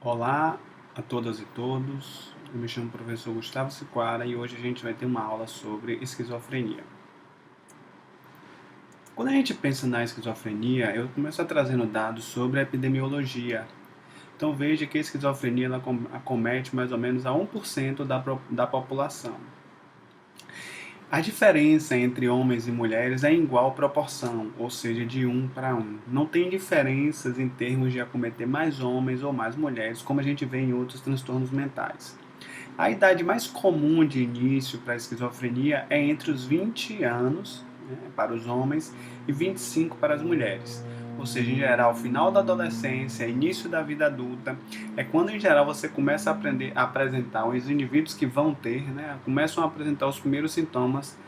Olá a todas e todos, eu me chamo professor Gustavo Siquara e hoje a gente vai ter uma aula sobre esquizofrenia. Quando a gente pensa na esquizofrenia, eu começo trazendo dados sobre a epidemiologia. Então veja que a esquizofrenia ela acomete mais ou menos a 1% da população. A diferença entre homens e mulheres é em igual proporção, ou seja, de 1 para 1. Não tem diferenças em termos de acometer mais homens ou mais mulheres, como a gente vê em outros transtornos mentais. A idade mais comum de início para a esquizofrenia é entre os 20 anos, né, para os homens e 25 para as mulheres. Ou seja, em geral, final da adolescência, início da vida adulta, é quando em geral você começa a aprender a apresentar, os indivíduos que vão ter, né, começam a apresentar os primeiros sintomas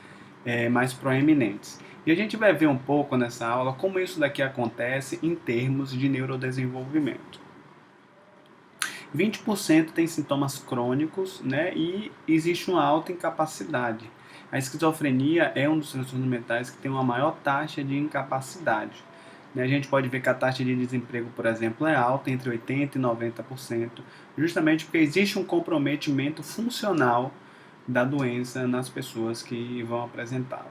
mais proeminentes. E a gente vai ver um pouco nessa aula como isso daqui acontece em termos de neurodesenvolvimento. 20% tem sintomas crônicos, né, e existe uma alta incapacidade. A esquizofrenia é um dos transtornos mentais que tem uma maior taxa de incapacidade. A gente pode ver que a taxa de desemprego, por exemplo, é alta, entre 80% e 90%, justamente porque existe um comprometimento funcional da doença nas pessoas que vão apresentá-la.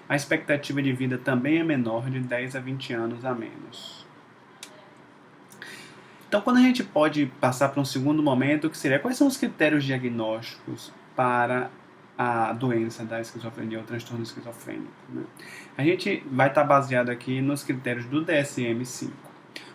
A expectativa de vida também é menor, de 10 a 20 anos a menos. Então, quando a gente pode passar para um segundo momento, que seria quais são os critérios diagnósticos para a doença da esquizofrenia ou transtorno esquizofrênico, né? A gente vai estar baseado aqui nos critérios do DSM-5.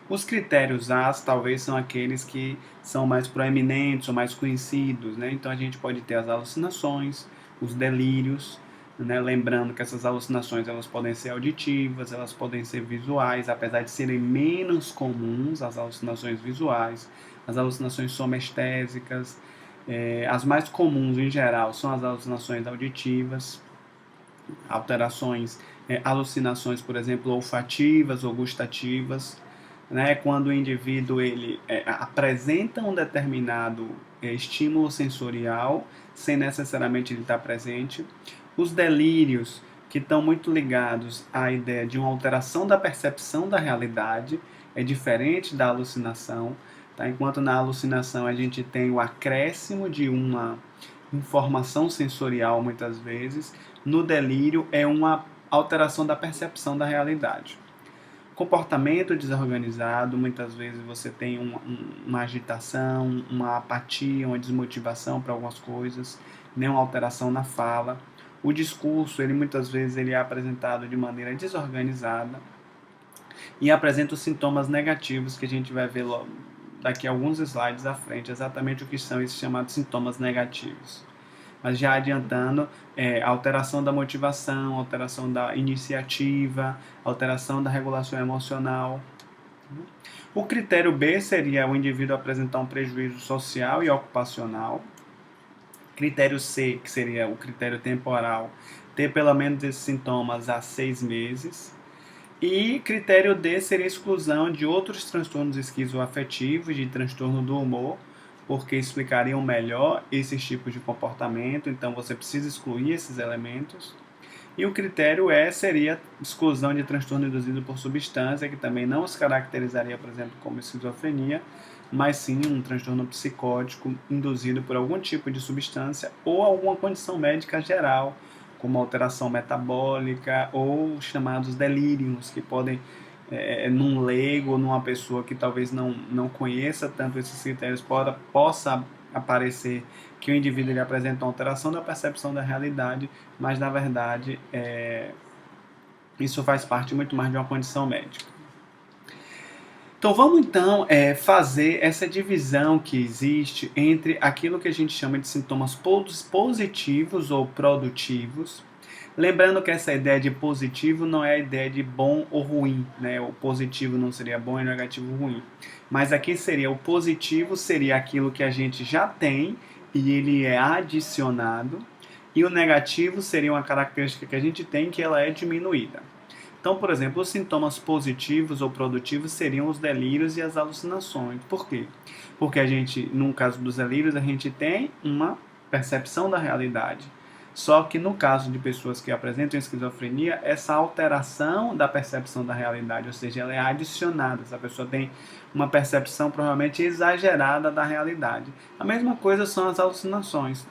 Os critérios A talvez são aqueles que são mais proeminentes ou mais conhecidos, né? Então a gente pode ter as alucinações, os delírios, né? Lembrando que essas alucinações elas podem ser auditivas, elas podem ser visuais, apesar de serem menos comuns as alucinações visuais, as alucinações somestésicas. As mais comuns em geral são as alucinações auditivas, alterações, alucinações, por exemplo, olfativas ou gustativas, né, quando o indivíduo ele apresenta um determinado estímulo sensorial sem necessariamente ele estar presente. Os delírios, que estão muito ligados à ideia de uma alteração da percepção da realidade, é diferente da alucinação. Tá? Enquanto na alucinação a gente tem o acréscimo de uma informação sensorial muitas vezes, no delírio é uma alteração da percepção da realidade. Comportamento desorganizado, muitas vezes você tem uma agitação, uma apatia, uma desmotivação para algumas coisas, né, uma alteração na fala. O discurso, ele muitas vezes ele é apresentado de maneira desorganizada e apresenta os sintomas negativos que a gente vai ver logo, daqui a alguns slides à frente, exatamente o que são esses chamados sintomas negativos. Mas já adiantando, alteração da motivação, alteração da iniciativa, alteração da regulação emocional. O critério B seria o indivíduo apresentar um prejuízo social e ocupacional. Critério C, que seria o critério temporal, ter pelo menos esses sintomas há 6 meses. E critério D seria a exclusão de outros transtornos esquizoafetivos, de transtorno do humor, porque explicariam melhor esses tipos de comportamento, então você precisa excluir esses elementos. E o critério E seria exclusão de transtorno induzido por substância, que também não se caracterizaria, por exemplo, como esquizofrenia, mas sim um transtorno psicótico induzido por algum tipo de substância ou alguma condição médica geral, como alteração metabólica ou chamados delírios, que podem, num leigo ou numa pessoa que talvez não conheça tanto esses critérios, possa aparecer que o indivíduo ele apresenta uma alteração da percepção da realidade, mas na verdade isso faz parte muito mais de uma condição médica. Então vamos então fazer essa divisão que existe entre aquilo que a gente chama de sintomas positivos ou produtivos. Lembrando que essa ideia de positivo não é a ideia de bom ou ruim, né? O positivo não seria bom e o negativo ruim. Mas aqui seria o positivo, seria aquilo que a gente já tem e ele é adicionado. E o negativo seria uma característica que a gente tem que ela é diminuída. Então, por exemplo, os sintomas positivos ou produtivos seriam os delírios e as alucinações. Por quê? Porque a gente, no caso dos delírios, a gente tem uma percepção da realidade. Só que no caso de pessoas que apresentam esquizofrenia, essa alteração da percepção da realidade, ou seja, ela é adicionada, essa pessoa tem uma percepção provavelmente exagerada da realidade. A mesma coisa são as alucinações,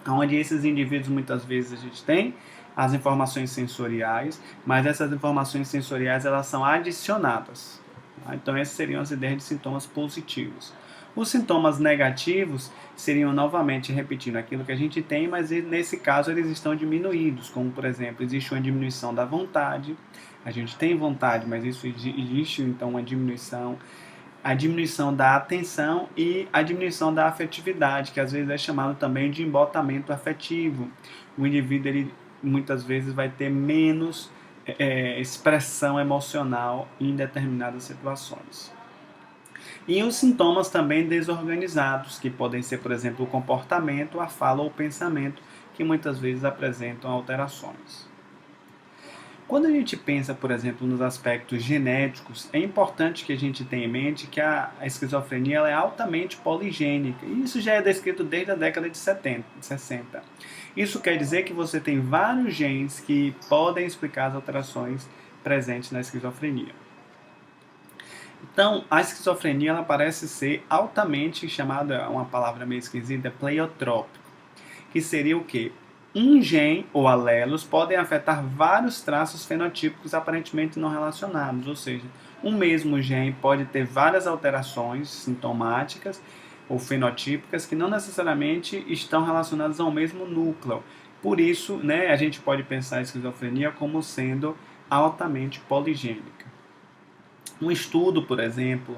onde esses indivíduos muitas vezes a gente tem as informações sensoriais, mas essas informações sensoriais elas são adicionadas. Tá? Então essas seriam as ideias de sintomas positivos. Os sintomas negativos seriam novamente repetindo aquilo que a gente tem, mas nesse caso eles estão diminuídos, como por exemplo, existe uma diminuição da vontade, a gente tem vontade, mas isso existe então uma diminuição, a diminuição da atenção e a diminuição da afetividade, que às vezes é chamado também de embotamento afetivo. O indivíduo ele muitas vezes vai ter menos expressão emocional em determinadas situações. E os sintomas também desorganizados, que podem ser, por exemplo, o comportamento, a fala ou o pensamento, que muitas vezes apresentam alterações. Quando a gente pensa, por exemplo, nos aspectos genéticos, é importante que a gente tenha em mente que a esquizofrenia ela é altamente poligênica. E isso já é descrito desde a década de 60. Isso quer dizer que você tem vários genes que podem explicar as alterações presentes na esquizofrenia. Então, a esquizofrenia ela parece ser altamente chamada, uma palavra meio esquisita, pleiotrópico, que seria o quê? Um gene ou alelos podem afetar vários traços fenotípicos aparentemente não relacionados, ou seja, um mesmo gene pode ter várias alterações sintomáticas ou fenotípicas que não necessariamente estão relacionadas ao mesmo núcleo. Por isso, né, a gente pode pensar a esquizofrenia como sendo altamente poligênica. Um estudo, por exemplo,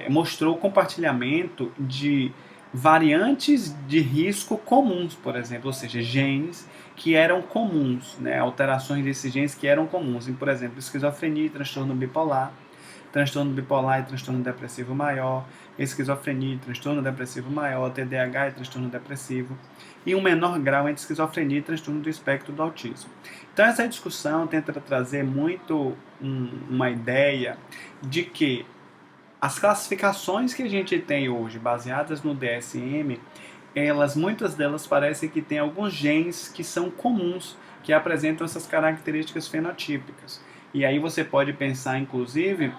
mostrou o compartilhamento de variantes de risco comuns, por exemplo, ou seja, genes que eram comuns, né, alterações desses genes que eram comuns, por exemplo, esquizofrenia e transtorno bipolar e transtorno depressivo maior, esquizofrenia e transtorno depressivo maior, TDAH e transtorno depressivo, e um menor grau entre esquizofrenia e transtorno do espectro do autismo. Então essa discussão tenta trazer muito uma ideia de que as classificações que a gente tem hoje, baseadas no DSM, muitas delas parecem que têm alguns genes que são comuns, que apresentam essas características fenotípicas. E aí você pode pensar, inclusive,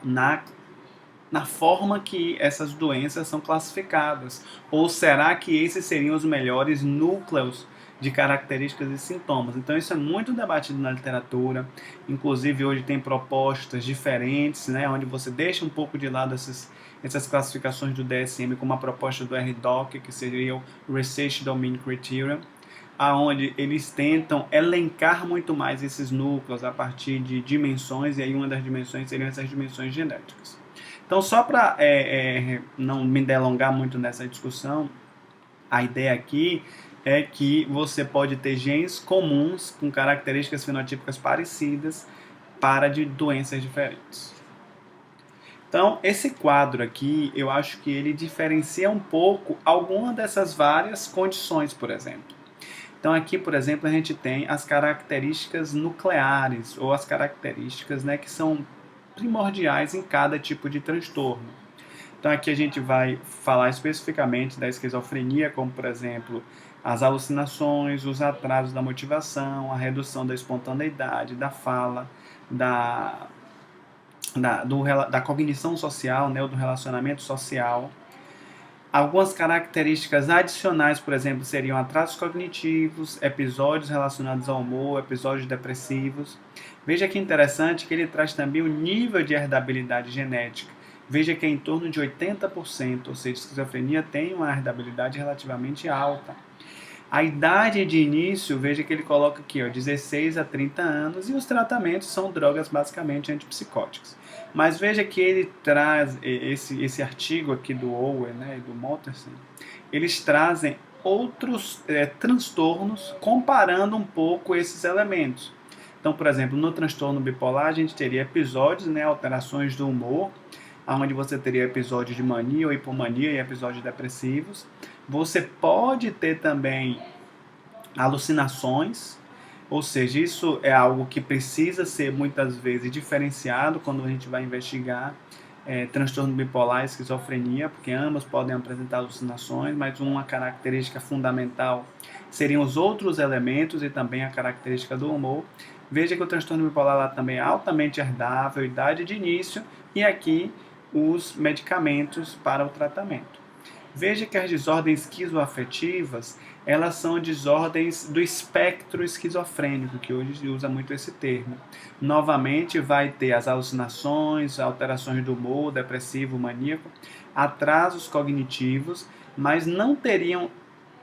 na forma que essas doenças são classificadas. Ou será que esses seriam os melhores núcleos de características e sintomas? Então isso é muito debatido na literatura, inclusive hoje tem propostas diferentes, né, onde você deixa um pouco de lado essas classificações do DSM, como a proposta do RDoC, que seria o Research Domain Criteria, aonde eles tentam elencar muito mais esses núcleos a partir de dimensões, e aí uma das dimensões seriam essas dimensões genéticas. Então, só para não me delongar muito nessa discussão, a ideia aqui é que você pode ter genes comuns com características fenotípicas parecidas para de doenças diferentes. Então, esse quadro aqui, eu acho que ele diferencia um pouco alguma dessas várias condições, por exemplo. Então, aqui, por exemplo, a gente tem as características nucleares, ou as características, né, que são primordiais em cada tipo de transtorno. Então, aqui a gente vai falar especificamente da esquizofrenia, como, por exemplo, as alucinações, os atrasos da motivação, a redução da espontaneidade, da fala, da cognição social, né, ou do relacionamento social. Algumas características adicionais, por exemplo, seriam atrasos cognitivos, episódios relacionados ao humor, episódios depressivos. Veja que interessante que ele traz também o nível de herdabilidade genética. Veja que é em torno de 80%, ou seja, a esquizofrenia tem uma herdabilidade relativamente alta. A idade de início, veja que ele coloca aqui, 16 a 30 anos, e os tratamentos são drogas basicamente antipsicóticas. Mas veja que ele traz, esse artigo aqui do Owen, né, e do Motterson, eles trazem outros transtornos comparando um pouco esses elementos. Então, por exemplo, no transtorno bipolar a gente teria episódios, né, alterações do humor, onde você teria episódios de mania ou hipomania e episódios depressivos. Você pode ter também alucinações, ou seja, isso é algo que precisa ser muitas vezes diferenciado quando a gente vai investigar transtorno bipolar e esquizofrenia, porque ambos podem apresentar alucinações, mas uma característica fundamental seriam os outros elementos e também a característica do humor. Veja que o transtorno bipolar lá também é altamente herdável, idade de início, e aqui os medicamentos para o tratamento. Veja que as desordens esquizoafetivas, elas são desordens do espectro esquizofrênico, que hoje se usa muito esse termo. Novamente, vai ter as alucinações, alterações do humor, depressivo, maníaco, atrasos cognitivos, mas não teriam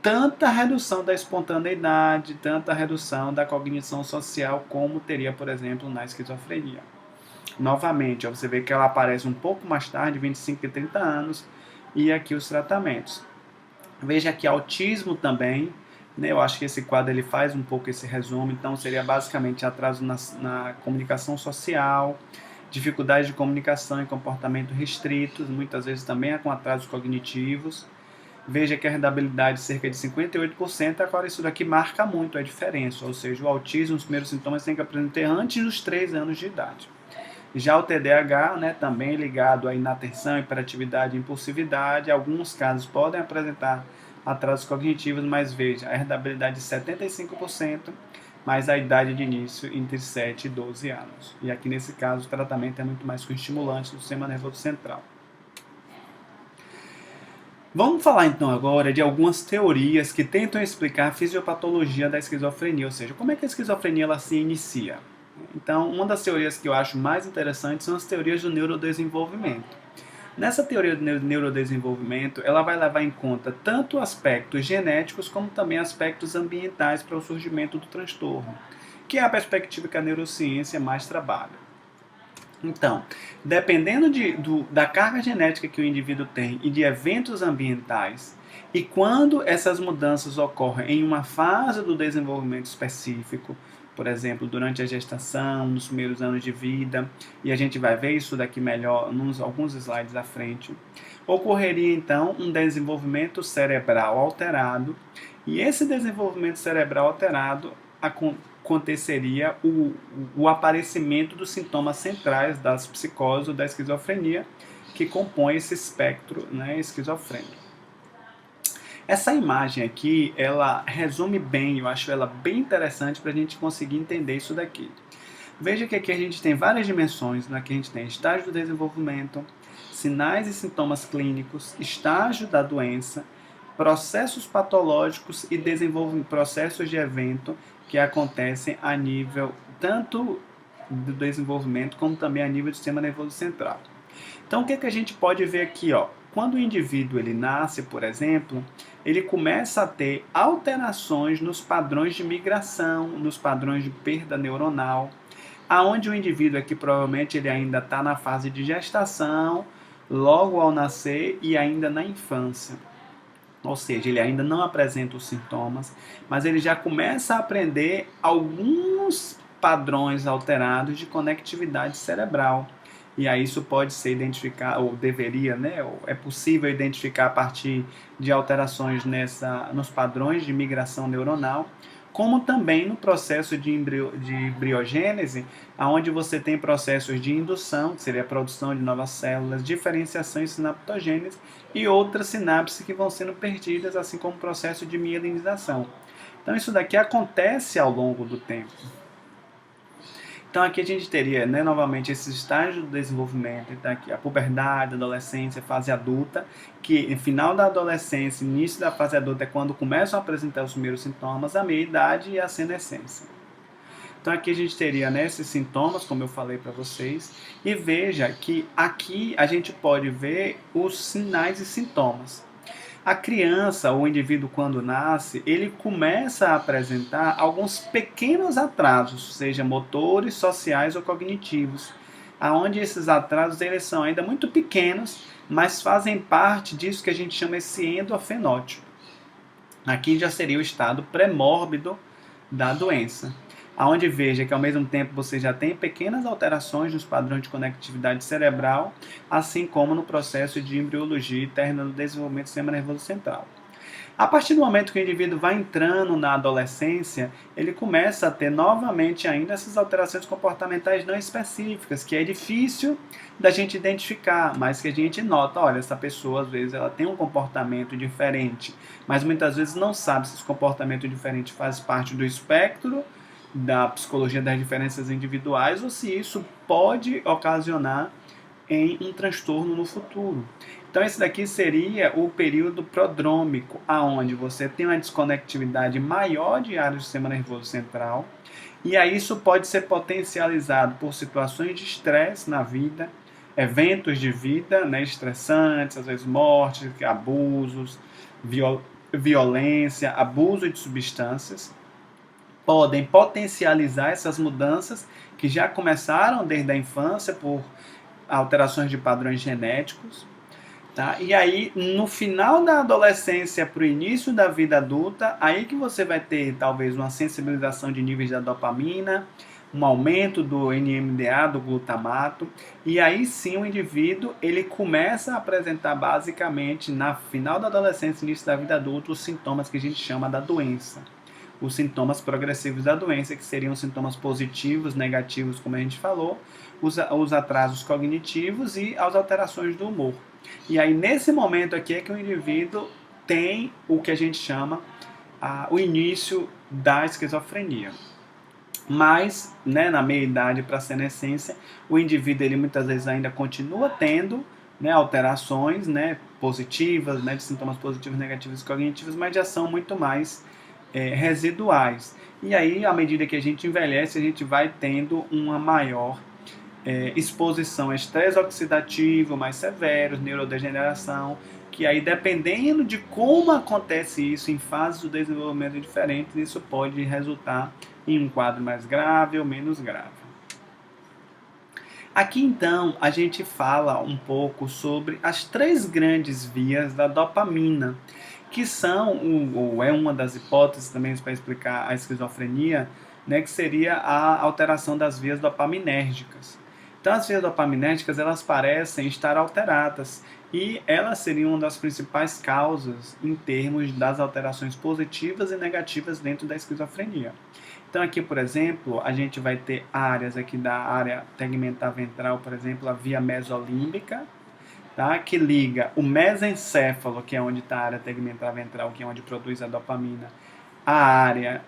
tanta redução da espontaneidade, tanta redução da cognição social como teria, por exemplo, na esquizofrenia. Novamente, você vê que ela aparece um pouco mais tarde, 25 e 30 anos, e aqui os tratamentos. Veja que autismo também, né, eu acho que esse quadro ele faz um pouco esse resumo, então seria basicamente atraso na comunicação social, dificuldade de comunicação e comportamento restritos, muitas vezes também é com atrasos cognitivos. Veja que a herdabilidade é cerca de 58%, agora isso daqui marca muito a diferença, ou seja, o autismo, os primeiros sintomas tem que apresentar antes dos 3 anos de idade. Já o TDAH, né, também ligado à inatenção, hiperatividade e impulsividade, alguns casos podem apresentar atrasos cognitivos, mas veja, a herdabilidade de 75%, mas a idade de início entre 7 e 12 anos. E aqui nesse caso o tratamento é muito mais com estimulante do sistema nervoso central. Vamos falar então agora de algumas teorias que tentam explicar a fisiopatologia da esquizofrenia, ou seja, como é que a esquizofrenia ela se inicia. Então, uma das teorias que eu acho mais interessantes são as teorias do neurodesenvolvimento. Nessa teoria do neurodesenvolvimento, ela vai levar em conta tanto aspectos genéticos como também aspectos ambientais para o surgimento do transtorno, que é a perspectiva que a neurociência mais trabalha. Então, dependendo da carga genética que o indivíduo tem e de eventos ambientais, e quando essas mudanças ocorrem em uma fase do desenvolvimento específico, por exemplo, durante a gestação, nos primeiros anos de vida, e a gente vai ver isso daqui melhor alguns slides à frente, ocorreria então um desenvolvimento cerebral alterado, e esse desenvolvimento cerebral alterado aconteceria o aparecimento dos sintomas centrais das psicoses ou da esquizofrenia, que compõe esse espectro, né, esquizofrênico. Essa imagem aqui, ela resume bem, eu acho ela bem interessante para a gente conseguir entender isso daqui. Veja que aqui a gente tem várias dimensões, né? Aqui a gente tem estágio do desenvolvimento, sinais e sintomas clínicos, estágio da doença, processos patológicos e processos de evento que acontecem a nível tanto do desenvolvimento como também a nível do sistema nervoso central. Então, o que a gente pode ver aqui, ó? Quando o indivíduo ele nasce, por exemplo, ele começa a ter alterações nos padrões de migração, nos padrões de perda neuronal, aonde o indivíduo aqui provavelmente ele ainda está na fase de gestação, logo ao nascer e ainda na infância. Ou seja, ele ainda não apresenta os sintomas, mas ele já começa a aprender alguns padrões alterados de conectividade cerebral. E aí isso pode ser identificado, ou deveria, né? Ou é possível identificar a partir de alterações nos padrões de migração neuronal, como também no processo de embriogênese, onde você tem processos de indução, que seria a produção de novas células, diferenciação e sinaptogênese, e outras sinapses que vão sendo perdidas, assim como o processo de mielinização. Então isso daqui acontece ao longo do tempo. Então aqui a gente teria, né, novamente esses estágios do desenvolvimento, então aqui a puberdade, a adolescência, fase adulta, que no final da adolescência, início da fase adulta é quando começam a apresentar os primeiros sintomas, a meia-idade e a senescência. Então aqui a gente teria, né, esses sintomas, como eu falei para vocês, e veja que aqui a gente pode ver os sinais e sintomas. A criança, ou o indivíduo quando nasce, ele começa a apresentar alguns pequenos atrasos, seja motores, sociais ou cognitivos, aonde esses atrasos eles são ainda muito pequenos, mas fazem parte disso que a gente chama esse endofenótipo. Aqui já seria o estado pré-mórbido da doença, aonde veja que ao mesmo tempo você já tem pequenas alterações nos padrões de conectividade cerebral, assim como no processo de embriologia interna no desenvolvimento do sistema nervoso central. A partir do momento que o indivíduo vai entrando na adolescência, ele começa a ter novamente ainda essas alterações comportamentais não específicas, que é difícil da gente identificar, mas que a gente nota, olha, essa pessoa às vezes ela tem um comportamento diferente, mas muitas vezes não sabe se esse comportamento diferente faz parte do espectro da psicologia das diferenças individuais ou se isso pode ocasionar em um transtorno no futuro. Então esse daqui seria o período prodrômico, aonde você tem uma desconectividade maior de áreas do sistema nervoso central, e aí isso pode ser potencializado por situações de estresse na vida, eventos de vida, né, estressantes, às vezes mortes, abusos, violência, abuso de substâncias, podem potencializar essas mudanças que já começaram desde a infância por alterações de padrões genéticos. Tá? E aí, no final da adolescência para o início da vida adulta, aí que você vai ter talvez uma sensibilização de níveis da dopamina, um aumento do NMDA, do glutamato, e aí sim o indivíduo ele começa a apresentar basicamente na final da adolescência, início da vida adulta, os sintomas que a gente chama da doença. Os sintomas progressivos da doença, que seriam sintomas positivos, negativos, como a gente falou, os atrasos cognitivos e as alterações do humor. E aí, nesse momento aqui, é que o indivíduo tem o que a gente chama o início da esquizofrenia. Mas, né, na meia-idade para a senescência, o indivíduo ele muitas vezes ainda continua tendo, né, alterações, né, positivas, né, de sintomas positivos, negativos e cognitivos, mas já são muito mais residuais. E aí, à medida que a gente envelhece, a gente vai tendo uma maior exposição a estresse oxidativo mais severos, neurodegeneração, que aí dependendo de como acontece isso em fases do desenvolvimento diferentes, isso pode resultar em um quadro mais grave ou menos grave. Aqui então a gente fala um pouco sobre as três grandes vias da dopamina, que são, ou é uma das hipóteses também para explicar a esquizofrenia, né, que seria a alteração das vias dopaminérgicas. Então as vias dopaminérgicas elas parecem estar alteradas e elas seriam uma das principais causas em termos das alterações positivas e negativas dentro da esquizofrenia. Então aqui, por exemplo, a gente vai ter áreas aqui da área tegmentar ventral, por exemplo, a via mesolímbica, tá? Que liga o mesencéfalo, que é onde está a área tegmentar ventral, que é onde produz a dopamina, a área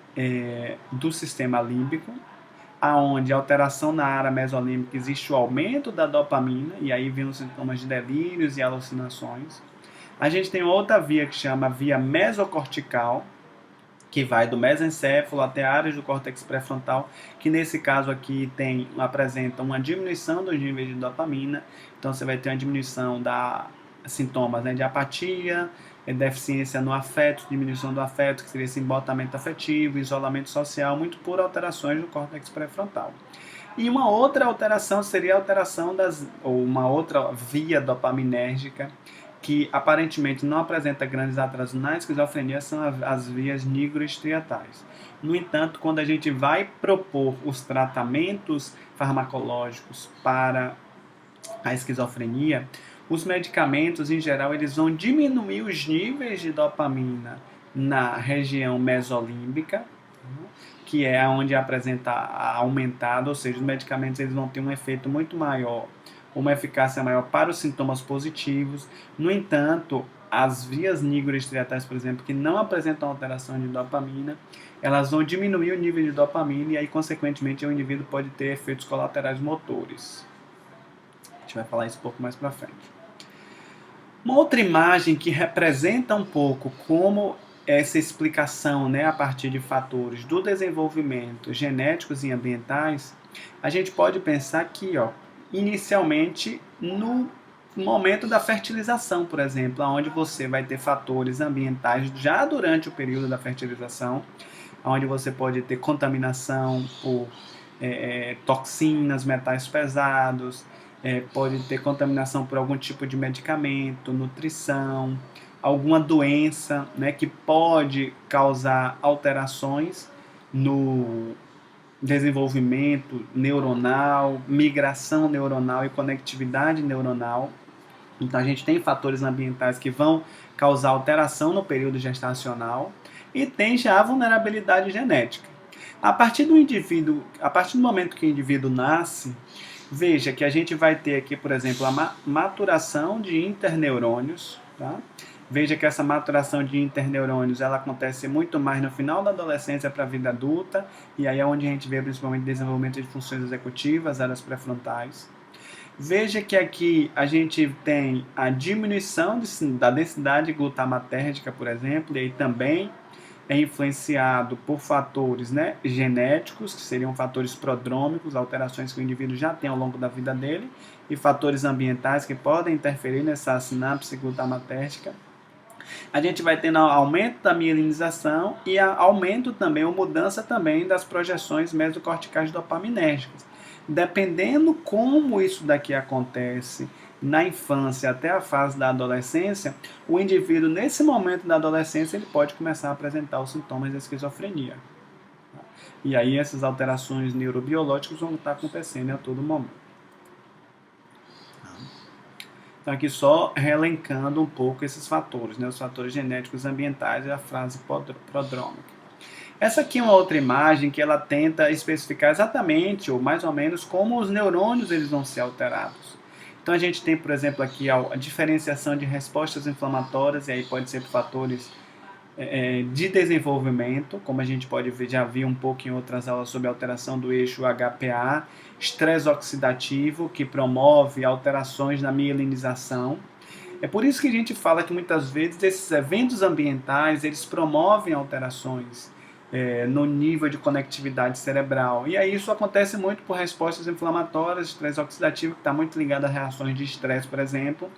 do sistema límbico, aonde a alteração na área mesolímbica existe o aumento da dopamina, e aí vem os sintomas de delírios e alucinações. A gente tem outra via que chama via mesocortical, que vai do mesencéfalo até áreas do córtex pré-frontal, que nesse caso aqui apresenta uma diminuição dos níveis de dopamina. Então você vai ter uma diminuição da sintomas, né, de apatia, deficiência no afeto, diminuição do afeto, que seria esse embotamento afetivo, isolamento social, muito por alterações do córtex pré-frontal. E uma outra alteração seria a alteração ou uma outra via dopaminérgica, que aparentemente não apresenta grandes atrasos na esquizofrenia, são as vias nigroestriatais. No entanto, quando a gente vai propor os tratamentos farmacológicos para a esquizofrenia, os medicamentos, em geral, eles vão diminuir os níveis de dopamina na região mesolímbica, que é onde apresenta aumentado, ou seja, os medicamentos eles vão ter um efeito muito maior, uma eficácia maior para os sintomas positivos. No entanto, as vias nigroestriatais, por exemplo, que não apresentam alteração de dopamina, elas vão diminuir o nível de dopamina e aí, consequentemente, o indivíduo pode ter efeitos colaterais motores. A gente vai falar isso um pouco mais para frente. Uma outra imagem que representa um pouco como essa explicação, né, a partir de fatores do desenvolvimento genéticos e ambientais, a gente pode pensar aqui, inicialmente no momento da fertilização, por exemplo, onde você vai ter fatores ambientais já durante o período da fertilização, onde você pode ter contaminação por toxinas, metais pesados, pode ter contaminação por algum tipo de medicamento, nutrição, alguma doença, né, que pode causar alterações no desenvolvimento neuronal, migração neuronal e conectividade neuronal. Então a gente tem fatores ambientais que vão causar alteração no período gestacional e tem já a vulnerabilidade genética. A partir do momento que o indivíduo nasce, veja que a gente vai ter aqui, por exemplo, a maturação de interneurônios, tá? Veja que essa maturação de interneurônios ela acontece muito mais no final da adolescência para a vida adulta, e aí é onde a gente vê principalmente desenvolvimento de funções executivas, áreas pré-frontais. Veja que aqui a gente tem a diminuição da densidade glutamatérgica, por exemplo, e aí também é influenciado por fatores, né, genéticos, que seriam fatores prodrômicos, alterações que o indivíduo já tem ao longo da vida dele, e fatores ambientais que podem interferir nessa sinapse glutamatérgica. A gente vai tendo aumento da mielinização e aumento também, ou mudança também das projeções mesocorticais dopaminérgicas. Dependendo como isso daqui acontece na infância até a fase da adolescência, o indivíduo, nesse momento da adolescência, ele pode começar a apresentar os sintomas da esquizofrenia. E aí essas alterações neurobiológicas vão estar acontecendo a todo momento. Então aqui só relencando um pouco esses fatores, né, os fatores genéticos ambientais e a fase prodrômica. Essa aqui é uma outra imagem que ela tenta especificar exatamente, ou mais ou menos, como os neurônios eles vão ser alterados. Então a gente tem, por exemplo, aqui a diferenciação de respostas inflamatórias, e aí pode ser por fatores de desenvolvimento, como a gente pode ver, já viu um pouco em outras aulas sobre a alteração do eixo HPA, estresse oxidativo, que promove alterações na mielinização. É por isso que a gente fala que muitas vezes esses eventos ambientais, eles promovem alterações no nível de conectividade cerebral. E aí isso acontece muito por respostas inflamatórias, estresse oxidativo, que está muito ligado a reações de estresse, por exemplo.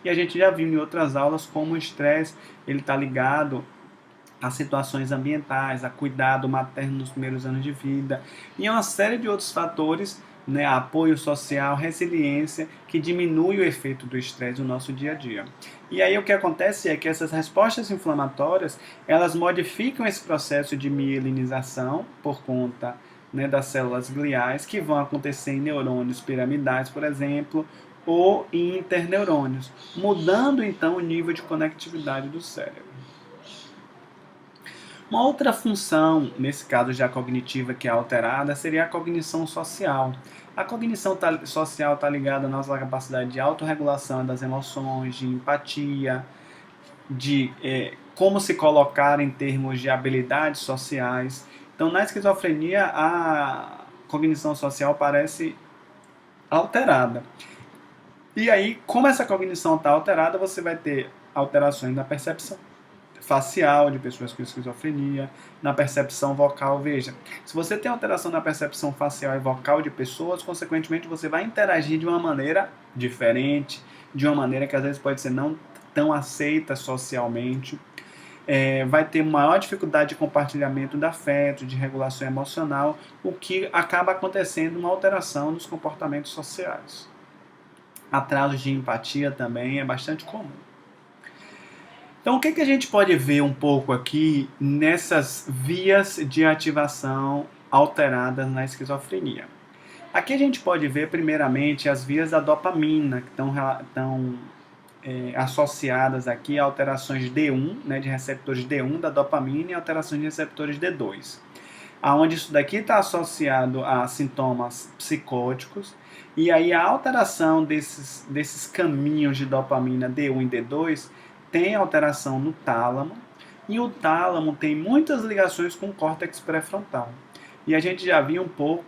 E a gente já viu em outras aulas como o estresse está ligado a situações ambientais, a cuidado materno nos primeiros anos de vida, e uma série de outros fatores, né, apoio social, resiliência, que diminui o efeito do estresse no nosso dia a dia. E aí o que acontece é que essas respostas inflamatórias, elas modificam esse processo de mielinização por conta, né, das células gliais, que vão acontecer em neurônios piramidais, por exemplo, ou em interneurônios, mudando então o nível de conectividade do cérebro. Uma outra função, nesse caso já cognitiva, que é alterada, seria a cognição social. A cognição social está ligada à nossa capacidade de autorregulação das emoções, de empatia, de como se colocar em termos de habilidades sociais. Então, na esquizofrenia, a cognição social parece alterada. E aí, como essa cognição está alterada, você vai ter alterações na percepção facial de pessoas com esquizofrenia, na percepção vocal. Veja, se você tem alteração na percepção facial e vocal de pessoas, consequentemente você vai interagir de uma maneira diferente, de uma maneira que às vezes pode ser não tão aceita socialmente. Vai ter maior dificuldade de compartilhamento de afeto, de regulação emocional, o que acaba acontecendo uma alteração nos comportamentos sociais. Atrasos de empatia também é bastante comum. Então, o que a gente pode ver um pouco aqui nessas vias de ativação alteradas na esquizofrenia? Aqui a gente pode ver, primeiramente, as vias da dopamina, que estão associadas aqui a alterações D1, né, de receptores D1 da dopamina e alterações de receptores D2. Onde isso daqui está associado a sintomas psicóticos, e aí a alteração desses caminhos de dopamina D1 e D2 tem alteração no tálamo, e o tálamo tem muitas ligações com o córtex pré-frontal. E a gente já viu um pouco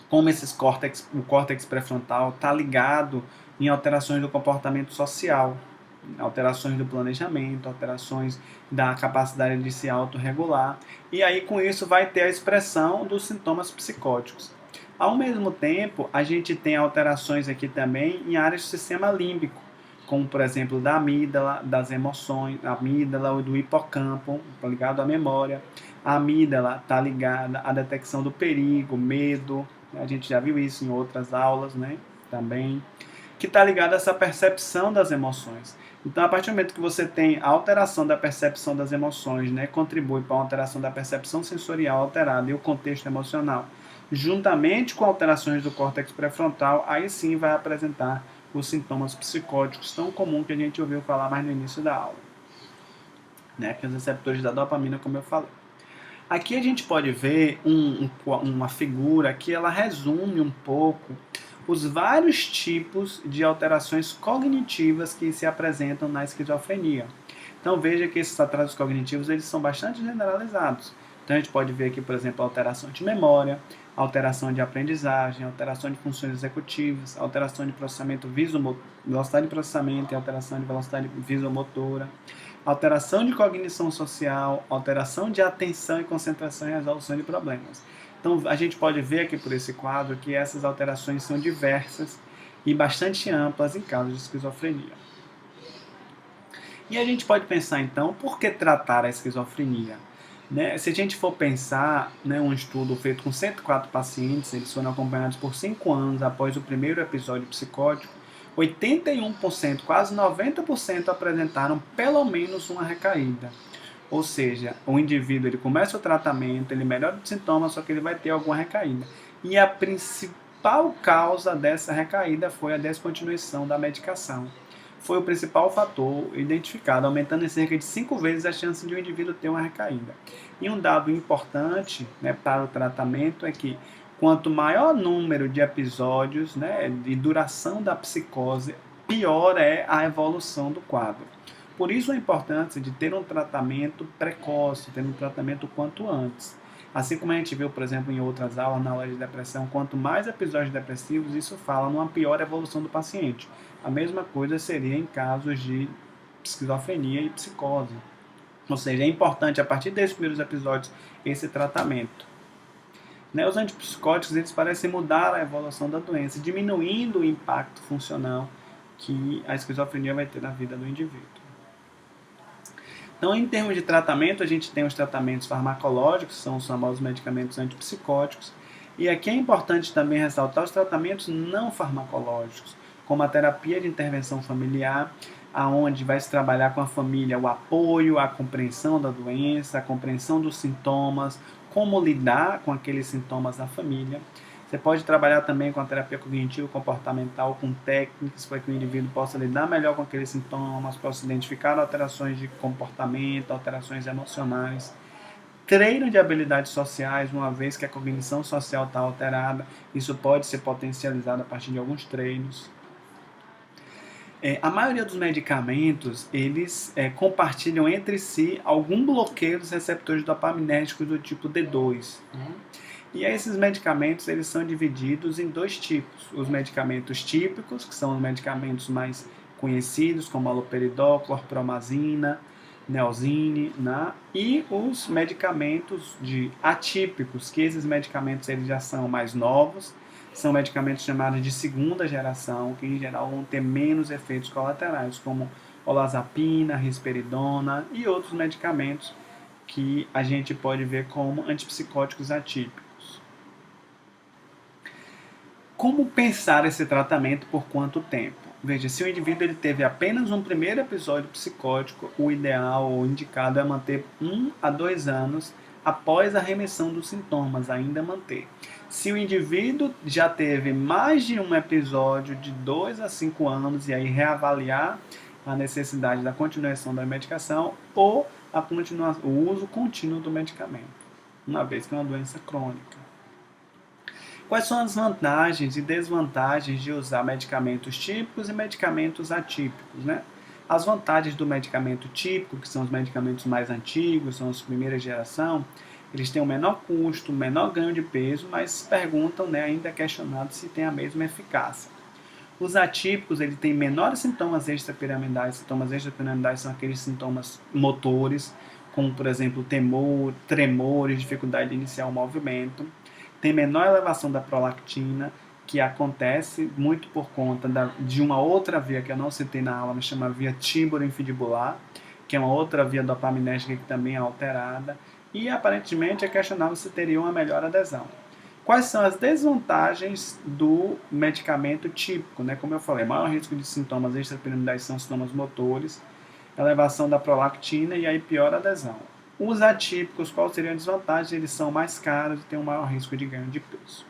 como o córtex pré-frontal está ligado em alterações do comportamento social, alterações do planejamento, alterações da capacidade de se autorregular, e aí com isso vai ter a expressão dos sintomas psicóticos. Ao mesmo tempo, a gente tem alterações aqui também em áreas do sistema límbico, como por exemplo da amígdala, das emoções, a amígdala ou do hipocampo, está ligado à memória. A amígdala está ligada à detecção do perigo, medo, a gente já viu isso em outras aulas, né, também, que está ligado a essa percepção das emoções. Então, a partir do momento que você tem a alteração da percepção das emoções, né, contribui para a alteração da percepção sensorial alterada e o contexto emocional, juntamente com alterações do córtex pré-frontal, aí sim vai apresentar os sintomas psicóticos tão comum que a gente ouviu falar mais no início da aula, né? Que os receptores da dopamina, como eu falei. Aqui a gente pode ver uma figura que ela resume um pouco os vários tipos de alterações cognitivas que se apresentam na esquizofrenia. Então veja que esses atrasos cognitivos eles são bastante generalizados. Então a gente pode ver aqui, por exemplo, alteração de memória, alteração de aprendizagem, alteração de funções executivas, alteração de processamento velocidade de processamento e alteração de velocidade visomotora, alteração de cognição social, alteração de atenção e concentração e resolução de problemas. Então, a gente pode ver aqui por esse quadro que essas alterações são diversas e bastante amplas em casos de esquizofrenia. E a gente pode pensar, então, por que tratar a esquizofrenia? Né? Se a gente for pensar, né, um estudo feito com 104 pacientes, eles foram acompanhados por 5 anos após o primeiro episódio psicótico, 81%, quase 90% apresentaram pelo menos uma recaída. Ou seja, o indivíduo ele começa o tratamento, ele melhora os sintomas, só que ele vai ter alguma recaída. E a principal causa dessa recaída foi a descontinuação da medicação. Foi o principal fator identificado, aumentando em cerca de 5 vezes a chance de um indivíduo ter uma recaída. E um dado importante, né, para o tratamento é que quanto maior número de episódios, né, de duração da psicose, pior é a evolução do quadro. Por isso a importância de ter um tratamento precoce, ter um tratamento quanto antes. Assim como a gente viu, por exemplo, em outras aulas, na aula de depressão, quanto mais episódios depressivos, isso fala numa pior evolução do paciente. A mesma coisa seria em casos de esquizofrenia e psicose. Ou seja, é importante, a partir desses primeiros episódios, esse tratamento. Né, os antipsicóticos eles parecem mudar a evolução da doença, diminuindo o impacto funcional que a esquizofrenia vai ter na vida do indivíduo. Então, em termos de tratamento, a gente tem os tratamentos farmacológicos, que são os famosos medicamentos antipsicóticos, e aqui é importante também ressaltar os tratamentos não farmacológicos, como a terapia de intervenção familiar, aonde vai se trabalhar com a família o apoio, a compreensão da doença, a compreensão dos sintomas, como lidar com aqueles sintomas da família. Você pode trabalhar também com a terapia cognitivo-comportamental, com técnicas para que o indivíduo possa lidar melhor com aqueles sintomas, possa identificar alterações de comportamento, alterações emocionais. Treino de habilidades sociais, uma vez que a cognição social está alterada, isso pode ser potencializado a partir de alguns treinos. A maioria dos medicamentos, eles compartilham entre si algum bloqueio dos receptores dopaminérgicos do tipo D2. E esses medicamentos eles são divididos em dois tipos. Os medicamentos típicos, que são os medicamentos mais conhecidos, como haloperidol, clorpromazina, Neosine, né? E os medicamentos atípicos, que esses medicamentos eles já são mais novos, são medicamentos chamados de segunda geração, que em geral vão ter menos efeitos colaterais, como olazapina, risperidona e outros medicamentos que a gente pode ver como antipsicóticos atípicos. Como pensar esse tratamento por quanto tempo? Veja, se o indivíduo ele teve apenas um primeiro episódio psicótico, o ideal ou indicado é manter 1 a 2 anos após a remissão dos sintomas, ainda manter. Se o indivíduo já teve mais de um episódio de 2 a 5 anos, e aí reavaliar a necessidade da continuação da medicação ou o uso contínuo do medicamento, uma vez que é uma doença crônica. Quais são as vantagens e desvantagens de usar medicamentos típicos e medicamentos atípicos, né? As vantagens do medicamento típico, que são os medicamentos mais antigos, são os primeira geração, eles têm um menor custo, um menor ganho de peso, mas perguntam, né, ainda questionado se tem a mesma eficácia. Os atípicos, ele tem menores sintomas extrapiramidais. Sintomas extrapiramidais são aqueles sintomas motores, como, por exemplo, temor, tremores, dificuldade de iniciar o movimento. Tem menor elevação da prolactina, que acontece muito por conta de uma outra via que eu não citei na aula, mas chama via tímbaro-infundibular, que é uma outra via dopaminérgica que também é alterada, e aparentemente é questionável se teria uma melhor adesão. Quais são as desvantagens do medicamento típico? Né? Como eu falei, maior risco de sintomas extrapiramidais são sintomas motores, elevação da prolactina e aí pior adesão. Os atípicos, quais seriam as desvantagens? Eles são mais caros e têm um maior risco de ganho de peso.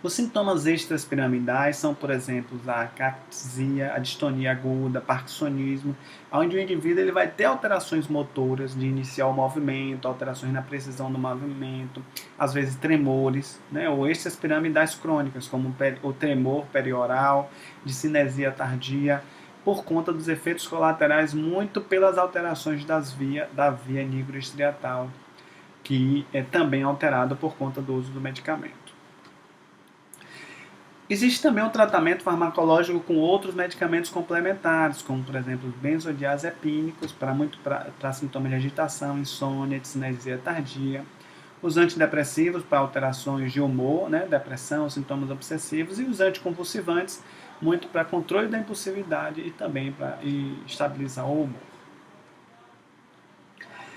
Os sintomas extrapiramidais são, por exemplo, a ataxia, a distonia aguda, parkinsonismo, onde o indivíduo ele vai ter alterações motoras de iniciar o movimento, alterações na precisão do movimento, às vezes tremores, né, ou extrapiramidais crônicas, como o tremor perioral, discinesia tardia, por conta dos efeitos colaterais, muito pelas alterações da via nigroestriatal, que é também alterada por conta do uso do medicamento. Existe também um tratamento farmacológico com outros medicamentos complementares, como, por exemplo, os benzodiazepínicos, para sintomas de agitação, insônia, discinesia tardia. Os antidepressivos para alterações de humor, né, depressão, sintomas obsessivos. E os anticonvulsivantes, muito para controle da impulsividade e também para estabilizar o humor.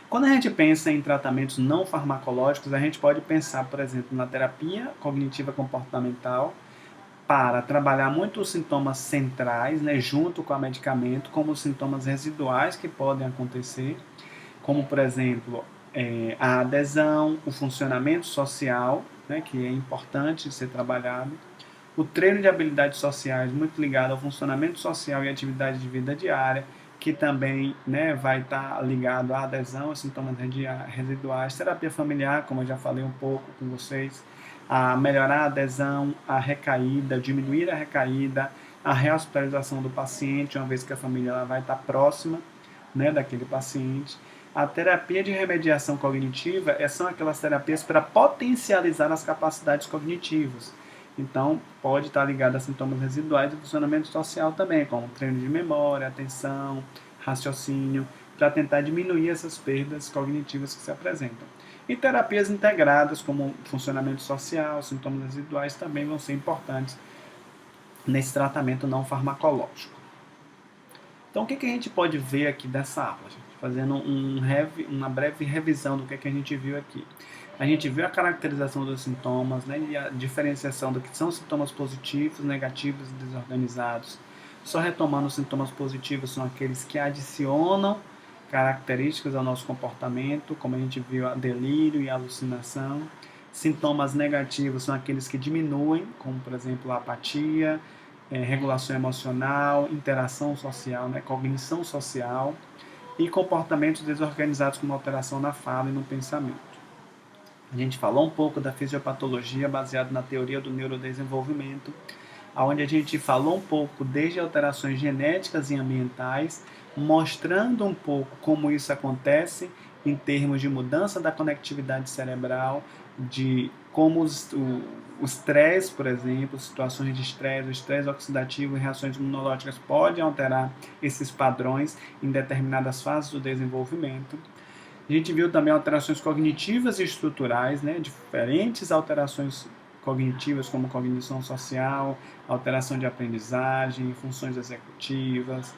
Quando a gente pensa em tratamentos não farmacológicos, a gente pode pensar, por exemplo, na terapia cognitiva comportamental, para trabalhar muito os sintomas centrais, né, junto com o medicamento, como os sintomas residuais que podem acontecer, como, por exemplo, a adesão, o funcionamento social, né, que é importante ser trabalhado, o treino de habilidades sociais, muito ligado ao funcionamento social e atividade de vida diária, que também, né, vai estar ligado à adesão, aos sintomas residuais, terapia familiar, como eu já falei um pouco com vocês, a melhorar a adesão, a recaída, diminuir a recaída, a rehospitalização do paciente, uma vez que a família ela vai estar próxima, né, daquele paciente. A terapia de remediação cognitiva são aquelas terapias para potencializar as capacidades cognitivas. Então, pode estar ligado a sintomas residuais e funcionamento social também, como treino de memória, atenção, raciocínio, para tentar diminuir essas perdas cognitivas que se apresentam. E terapias integradas, como funcionamento social, sintomas residuais, também vão ser importantes nesse tratamento não farmacológico. Então, o que a gente pode ver aqui dessa aula, gente? Fazendo uma breve revisão do que a gente viu aqui. A gente viu a caracterização dos sintomas, né, e a diferenciação do que são sintomas positivos, negativos e desorganizados. Só retomando, os sintomas positivos são aqueles que adicionam características ao nosso comportamento, como a gente viu, a delírio e a alucinação. Sintomas negativos são aqueles que diminuem, como, por exemplo, a apatia, regulação emocional, interação social, né, cognição social, e comportamentos desorganizados como alteração na fala e no pensamento. A gente falou um pouco da fisiopatologia baseado na teoria do neurodesenvolvimento, onde a gente falou um pouco desde alterações genéticas e ambientais, mostrando um pouco como isso acontece em termos de mudança da conectividade cerebral, de como o estresse, por exemplo, situações de estresse, o estresse oxidativo e reações imunológicas podem alterar esses padrões em determinadas fases do desenvolvimento. A gente viu também alterações cognitivas e estruturais, né, diferentes alterações cognitivas, como cognição social, alteração de aprendizagem, funções executivas,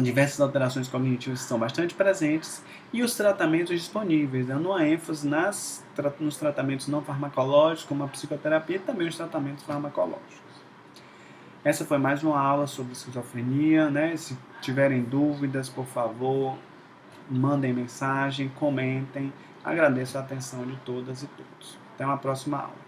diversas alterações cognitivas estão bastante presentes, e os tratamentos disponíveis, dando uma ênfase nos tratamentos não farmacológicos, como a psicoterapia, e também os tratamentos farmacológicos. Essa foi mais uma aula sobre esquizofrenia, né? Se tiverem dúvidas, por favor, mandem mensagem, comentem. Agradeço a atenção de todas e todos. Até uma próxima aula.